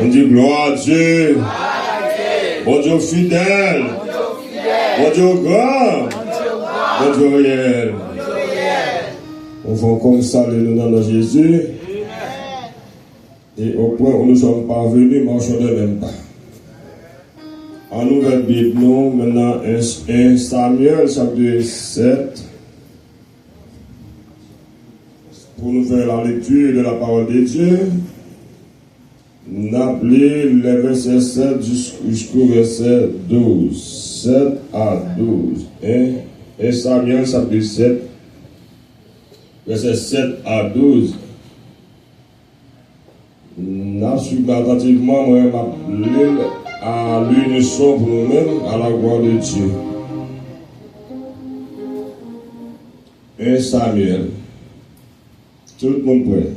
On dit gloire à Dieu. Bon Dieu fidèle. Bon Dieu grand. Bon Dieu réel. On va comme ça le nom de Jésus. Et au point où nous sommes parvenus, marchons de même pas. En nouvelle Bible, nous, maintenant, 1 Samuel, chapitre 7, pour nous faire la lecture de la parole de Dieu, nous avons lu les versets 7 jusqu'au verset 12. 7 à 12. 1 Samuel, chapitre 7, verset 7 à 12. Nous avons suivi attentivement, moi, à l'unisson pour nous-mêmes, à la gloire de Dieu. 1 Samuel. Tout le monde prêt?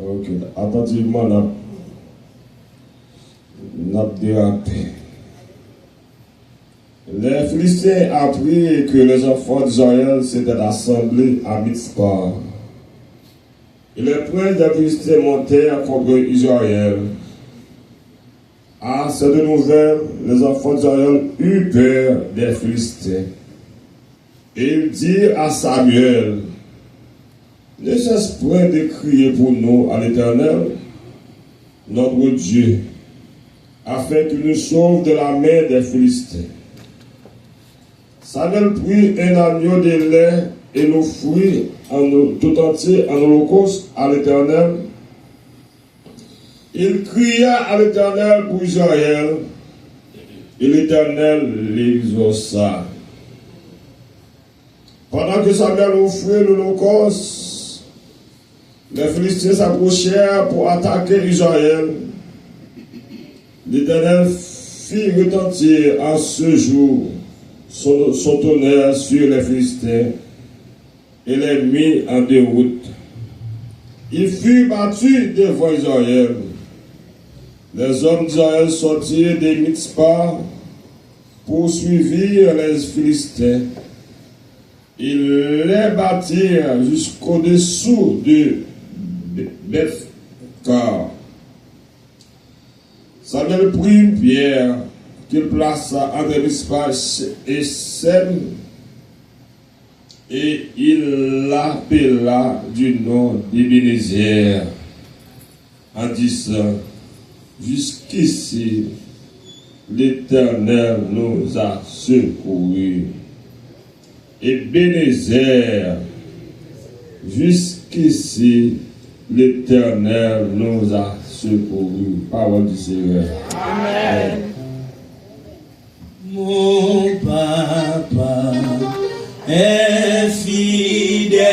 Ok. Attentivement, nous avons dérapé. Les Philistins apprirent que les enfants d'Israël s'étaient assemblés à Mitzpah. Et les princes des Philistins montèrent contre Israël. À cette nouvelle, les enfants d'Israël eurent peur des Philistins. Et ils dirent à Samuel, ne cesse point de crier pour nous à l'Éternel, notre Dieu, afin qu'il nous sauve de la main des Philistins. Samuel prit un agneau de lait et l'offrit tout entier en holocauste à l'Éternel. Il cria à l'Éternel pour Israël, et l'Éternel l'exauça. Pendant que Samuel offrait l'holocauste, les Philistins s'approchèrent pour attaquer Israël. L'Éternel fit retentir en ce jour son tonnerre sur les Philistins et les mit en déroute. Il fut battu devant Israël. Les hommes d'Israël sortirent de Mitzpah, poursuivirent les Philistins. Ils les battirent jusqu'au-dessous de Beth-Kar. Samuel prit une pierre qu'il plaça entre Mitzpah et Sem, et il l'appela du nom d'Ebenezer, en disant, jusqu'ici, l'Éternel nous a secourus. Ebenezer, jusqu'ici, l'Éternel nous a secourus. Parole du Seigneur. Amen. Mon papa est fidèle,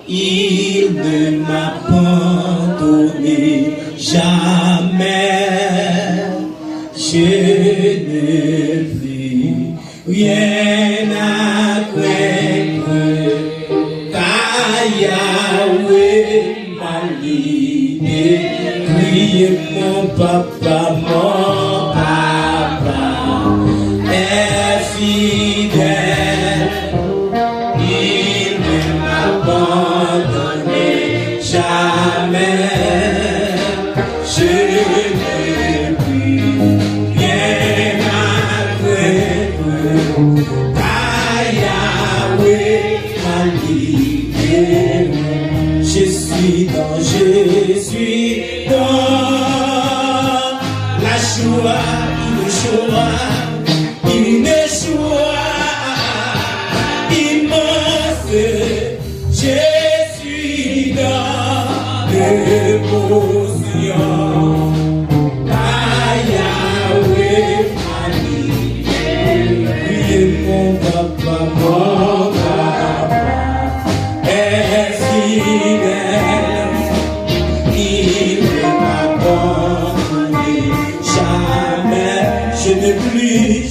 il ne m'a abandonné jamais. Je ne vis rien à craindre, car Yahweh m'a guidé. Priez mon papa est fidèle, il ne m'a abandonné jamais. Je ne puis rien à craindre, car Yahweh m'a guidé. Je suis dans la joie, il ne joie immense. Je suis dans l'émotion. Yahweh m'a guidé. Priez mon papa est fidèle, il ne m'abandonne jamais. Je ne plus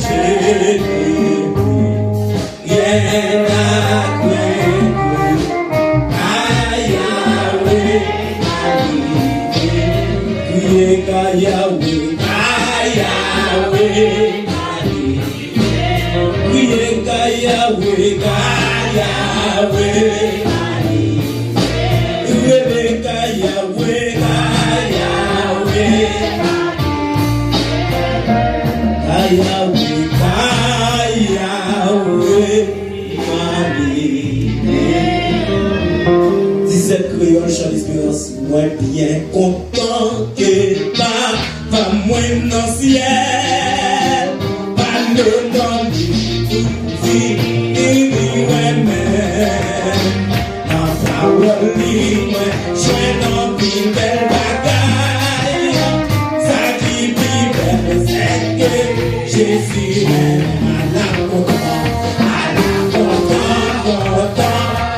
rien à craindre, car Yahweh m'a guidé. Priez car Yahweh m'a guidé. Priez car Yahweh m'a guidé. Priez car Yahweh Créole, Charles Espérance, moi bien content que pas moi dans le ciel, pas le nom du même. En parole, moi, j'ai une belle bagaille, ça qui vive, c'est que Jésus est à la content,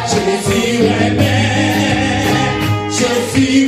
Jésus est Jésus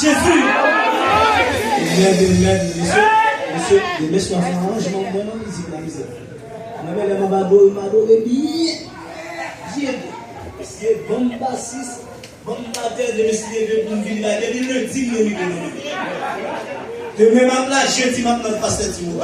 Jésus. Monsieur, les messieurs, arrangement, moi, non, musique, la musique. Ma mère, m'a adoré bien. C'est bon bassiste, bon batteur de messieurs de Bounville, il le dit, de même, là, je dis maintenant, pasteur Timou.